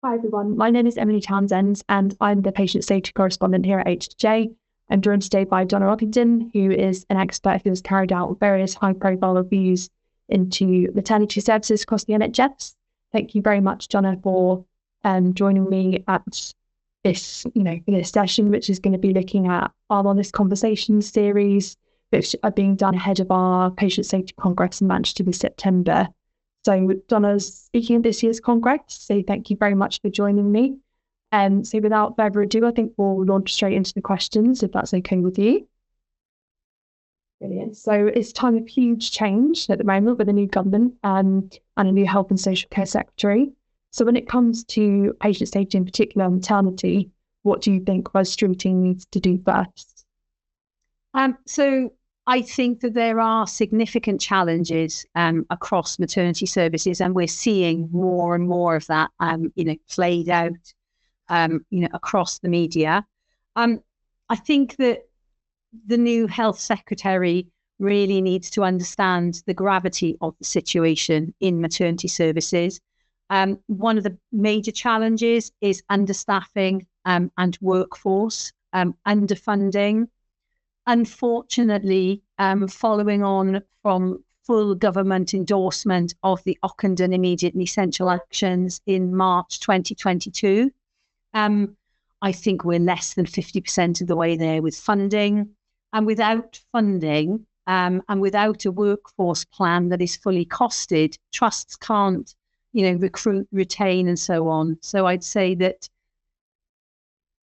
Hi everyone, my name is Emily Townsend and I'm the patient safety correspondent here at HSJ. I'm joined today by Donna Ockenden, who is an expert who has carried out various high-profile reviews into maternity services across the NHS. Thank you very much, Donna, for joining me at this session, which is going to be looking at our Honest Conversations series, which are being done ahead of our Patient Safety Congress in Manchester this September. So Donna's speaking at this year's Congress, so thank you very much for joining me. So without further ado, I think we'll launch straight into the questions, if that's okay with you. Brilliant. So it's time of huge change at the moment with a new government and a new Health and Social Care Secretary. So when it comes to patient safety, in particular maternity, what do you think Ros Streeting needs to do first? So I think that there are significant challenges across maternity services, and we're seeing more and more of that, played out, across the media. I think that the new health secretary really needs to understand the gravity of the situation in maternity services. One of the major challenges is understaffing and workforce, underfunding. Unfortunately, following on from full government endorsement of the Ockenden immediate and essential actions in March 2022, I think we're less than 50% of the way there with funding. And without funding and without a workforce plan that is fully costed, trusts can't, recruit, retain, and so on. So I'd say that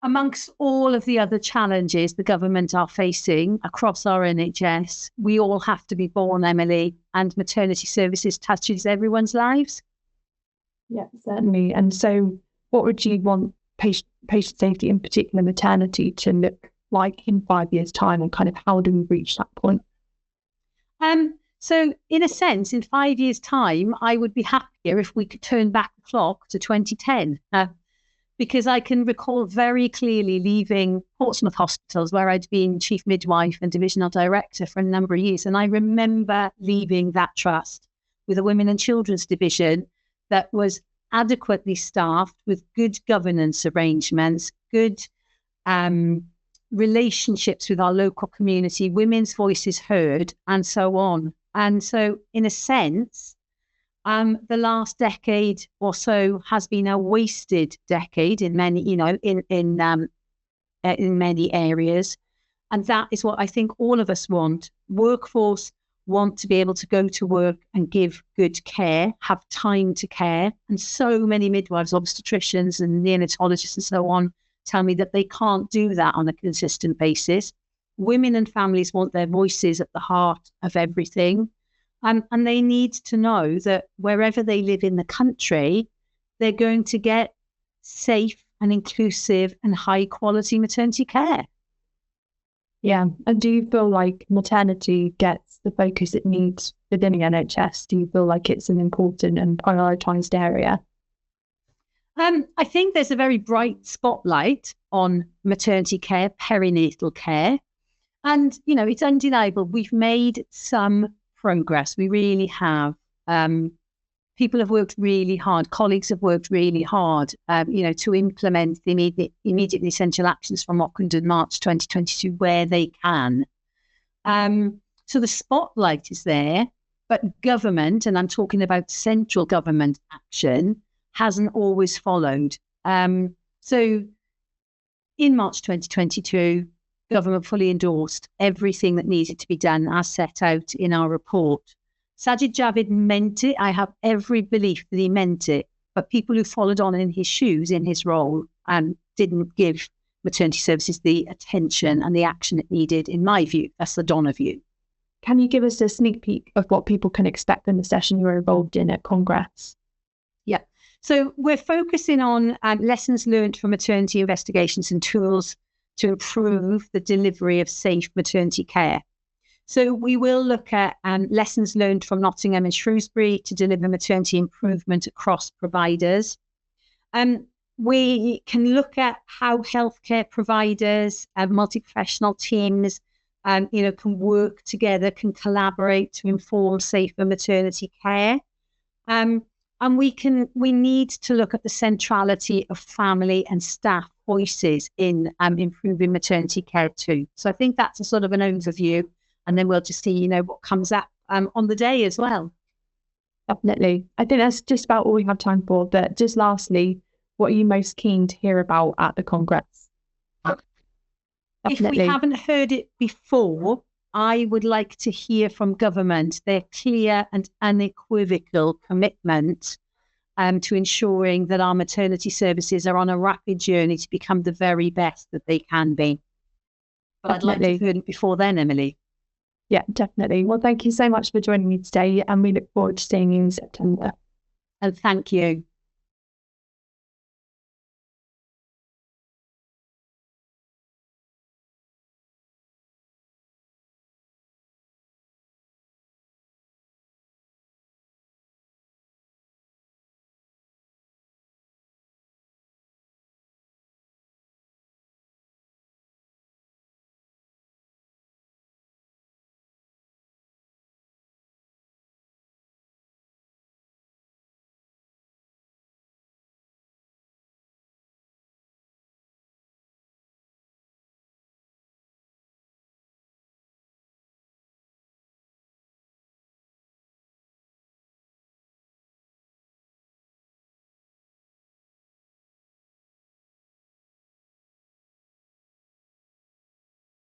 amongst all of the other challenges the government are facing across our NHS, we all have to be born, Emily, and maternity services touches everyone's lives. Yeah, certainly. And so what would you want patient safety, in particular maternity, to look like in 5 years' time, and kind of how do we reach that point? So in a sense, in 5 years' time, I would be happier if we could turn back the clock to 2010. Because I can recall very clearly leaving Portsmouth hospitals, where I'd been chief midwife and divisional director for a number of years. And I remember leaving that trust with a women and children's division that was adequately staffed, with good governance arrangements, good relationships with our local community, women's voices heard, and so on. And so in a sense, the last decade or so has been a wasted decade in many, in many areas. And that is what I think all of us want. Workforce want to be able to go to work and give good care, have time to care. And so many midwives, obstetricians and neonatologists and so on tell me that they can't do that on a consistent basis. Women and families want their voices at the heart of everything. And they need to know that wherever they live in the country, they're going to get safe and inclusive and high quality maternity care. Yeah. And do you feel like maternity gets the focus it needs within the NHS? Do you feel like it's an important and prioritised area? I think there's a very bright spotlight on maternity care, perinatal care. And, it's undeniable. We've made some progress. We really have. People have worked really hard. Colleagues have worked really hard, to implement the immediate essential actions from Ockenden March 2022 where they can. So the spotlight is there, but government, and I'm talking about central government action, hasn't always followed. So in March 2022, government fully endorsed everything that needed to be done as set out in our report. Sajid Javid meant it. I have every belief that he meant it, but people who followed on in his shoes, in his role, and didn't give maternity services the attention and the action it needed, in my view. That's the Donna view. Can you give us a sneak peek of what people can expect in the session you're involved in at Congress? Yeah. So we're focusing on lessons learned from maternity investigations and tools to improve the delivery of safe maternity care. So we will look at lessons learned from Nottingham and Shrewsbury to deliver maternity improvement across providers. We can look at how healthcare providers and multi-professional teams can work together, can collaborate to inform safer maternity care. And we need to look at the centrality of family and staff voices in improving maternity care too. So I think that's a sort of an overview, and then we'll just see, what comes up on the day as well. Definitely. I think that's just about all we have time for. But just lastly, what are you most keen to hear about at the Congress? If we haven't heard it before, I would like to hear from government their clear and unequivocal commitment to ensuring that our maternity services are on a rapid journey to become the very best that they can be. But I'd like to have heard it before then, Emily. Yeah, definitely. Well, thank you so much for joining me today, and we look forward to seeing you in September. And thank you.